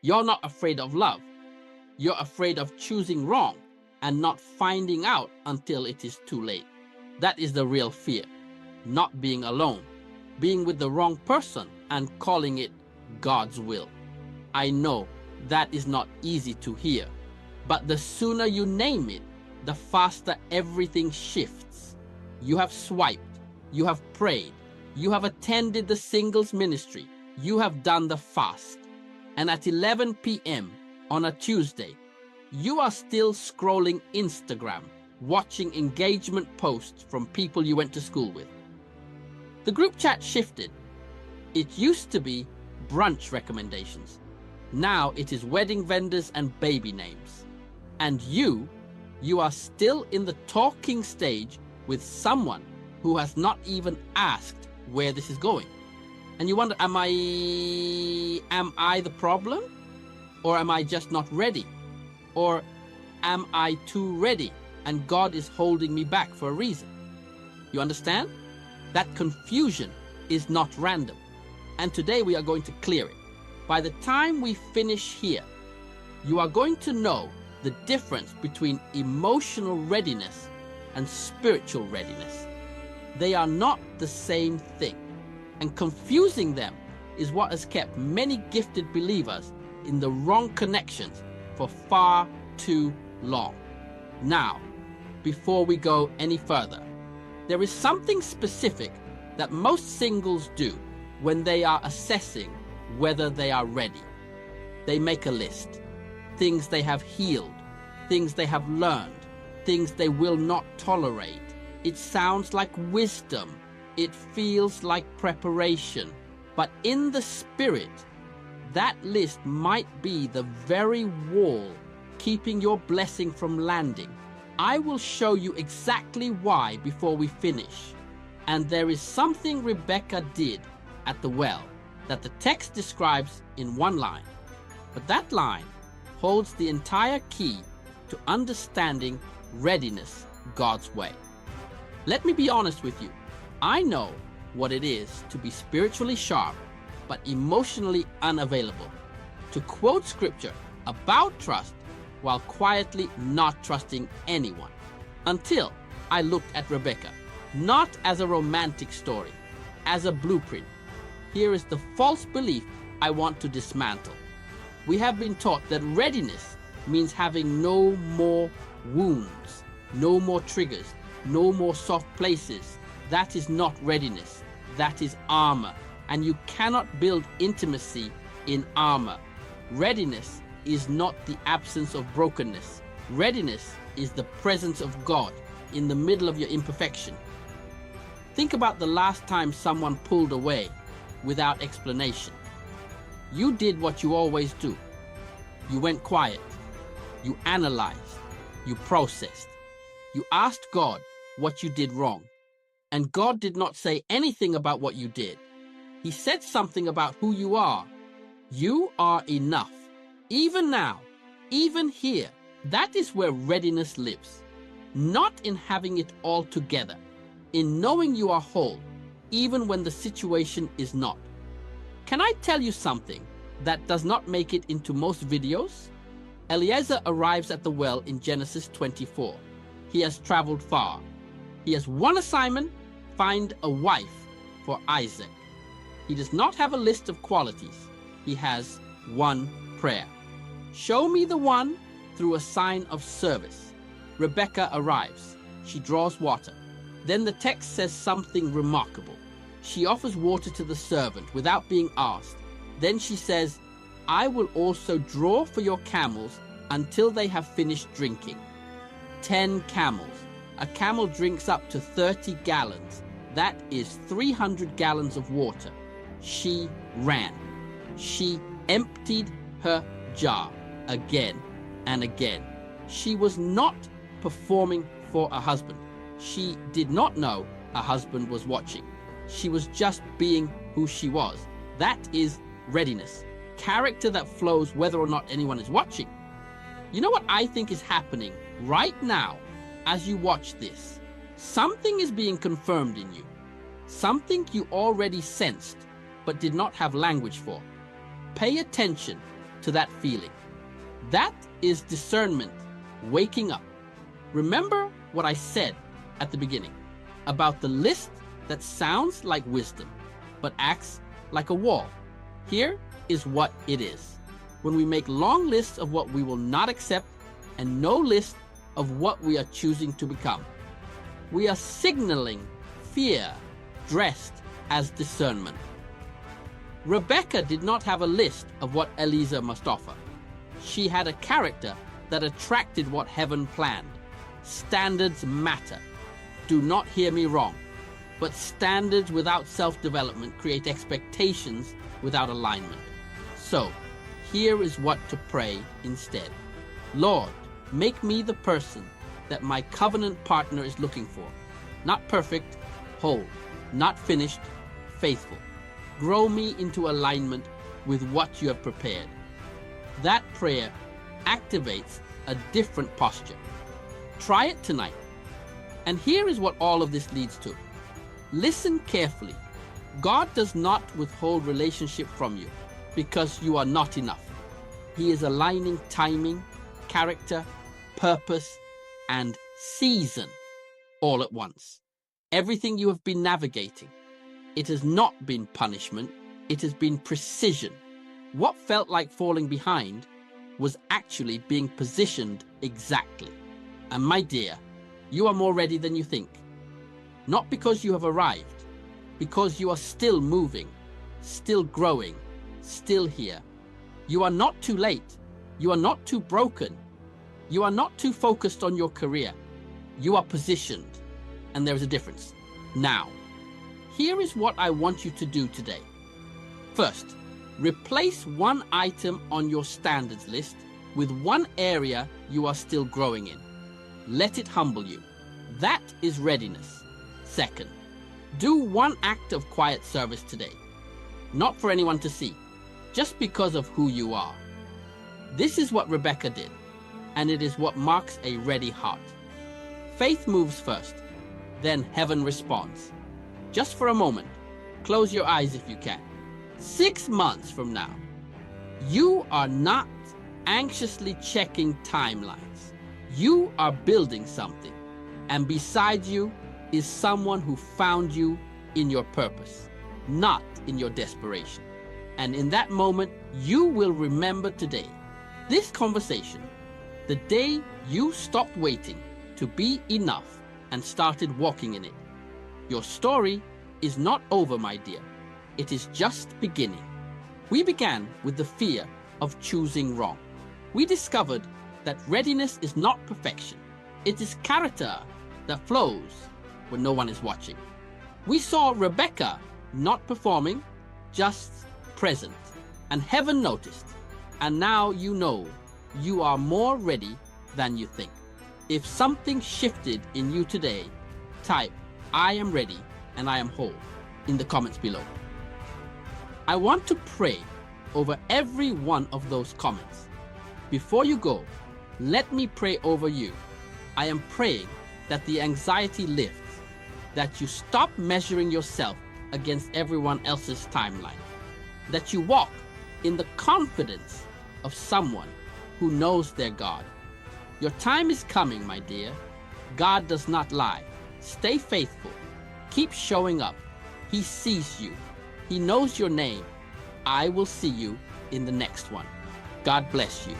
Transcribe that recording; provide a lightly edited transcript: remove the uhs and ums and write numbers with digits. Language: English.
You're not afraid of love. You're afraid of choosing wrong and not finding out until it is too late. That is the real fear. Not being alone, being with the wrong person and calling it God's will. I know that is not easy to hear, but the sooner you name it, the faster everything shifts. You have swiped, you have prayed, you have attended the singles ministry, you have done the fast, and at 11 p.m. on a Tuesday, you are still scrolling Instagram, watching engagement posts from people you went to school with. The group chat shifted. It used to be brunch recommendations. Now it is wedding vendors and baby names. And you are still in the talking stage with someone who has not even asked where this is going. And you wonder, am I the problem? Or am I just not ready? Or am I too ready and God is holding me back for a reason? You understand? That confusion is not random. And today we are going to clear it. By the time we finish here, you are going to know the difference between emotional readiness and spiritual readiness. They are not the same thing. And confusing them is what has kept many gifted believers in the wrong connections for far too long. Now, before we go any further, there is something specific that most singles do when they are assessing whether they are ready. They make a list. Things they have healed, things they have learned, things they will not tolerate. It sounds like wisdom. It feels like preparation. But in the spirit, that list might be the very wall keeping your blessing from landing. I will show you exactly why before we finish. And there is something Rebecca did at the well that the text describes in one line. But that line holds the entire key to understanding readiness God's way. Let me be honest with you. I know what it is to be spiritually sharp but emotionally unavailable. To quote scripture about trust while quietly not trusting anyone. Until I looked at Rebecca, not as a romantic story, as a blueprint. Here is the false belief I want to dismantle. We have been taught that readiness means having no more wounds, no more triggers, no more soft places. That is not readiness. That is armor. And you cannot build intimacy in armor. Readiness is not the absence of brokenness. Readiness is the presence of God in the middle of your imperfection. Think about the last time someone pulled away without explanation. You did what you always do. You went quiet. You analyzed. You processed. You asked God what you did wrong. And God did not say anything about what you did. He said something about who you are. You are enough. Even now, even here, that is where readiness lives. Not in having it all together, in knowing you are whole, even when the situation is not. Can I tell you something that does not make it into most videos? Eliezer arrives at the well in Genesis 24. He has traveled far. He has one assignment: find a wife for Isaac. He does not have a list of qualities. He has one prayer. Show me the one through a sign of service. Rebecca arrives. She draws water. Then the text says something remarkable. She offers water to the servant without being asked. Then she says, I will also draw for your camels until they have finished drinking. 10 camels. A camel drinks up to 30 gallons. That is 300 gallons of water. She ran. She emptied her jar again and again. She was not performing for a husband. She did not know a husband was watching. She was just being who she was. That is readiness. Character that flows whether or not anyone is watching. You know what I think is happening right now as you watch this? Something is being confirmed in you. Something you already sensed but did not have language for. Pay attention to that feeling. That is discernment, waking up. Remember what I said at the beginning about the list that sounds like wisdom, but acts like a wall. Here is what it is. When we make long lists of what we will not accept and no list of what we are choosing to become, we are signaling fear dressed as discernment. Rebecca did not have a list of what Eliezer must offer. She had a character that attracted what heaven planned. Standards matter. Do not hear me wrong, but standards without self-development create expectations without alignment. So, here is what to pray instead. Lord, make me the person that my covenant partner is looking for. Not perfect, whole, not finished, faithful. Grow me into alignment with what you have prepared. That prayer activates a different posture. Try it tonight. And here is what all of this leads to. Listen carefully. God does not withhold relationship from you because you are not enough. He is aligning timing, character, purpose, and season all at once. Everything you have been navigating, it has not been punishment, it has been precision. What felt like falling behind was actually being positioned exactly. And my dear, you are more ready than you think. Not because you have arrived, because you are still moving, still growing, still here. You are not too late. You are not too broken. You are not too focused on your career. You are positioned, and there is a difference. Now, here is what I want you to do today. First, replace one item on your standards list with one area you are still growing in. Let it humble you. That is readiness. Second, do one act of quiet service today. Not for anyone to see, just because of who you are. This is what Rebecca did, and it is what marks a ready heart. Faith moves first, then heaven responds. Just for a moment, close your eyes if you can. 6 months from now, you are not anxiously checking timelines. You are building something, and beside you is someone who found you in your purpose, not in your desperation. And in that moment, you will remember today, this conversation, the day you stopped waiting to be enough and started walking in it. Your story is not over, my dear. It is just beginning. We began with the fear of choosing wrong. We discovered that readiness is not perfection. It is character that flows when no one is watching. We saw Rebecca not performing, just present, and heaven noticed. And now you know you are more ready than you think. If something shifted in you today, type "I am ready and I am whole" in the comments below. I want to pray over every one of those comments. Before you go, let me pray over you. I am praying that the anxiety lifts, that you stop measuring yourself against everyone else's timeline, that you walk in the confidence of someone who knows their God. Your time is coming, my dear. God does not lie. Stay faithful. Keep showing up. He sees you. He knows your name. I will see you in the next one. God bless you.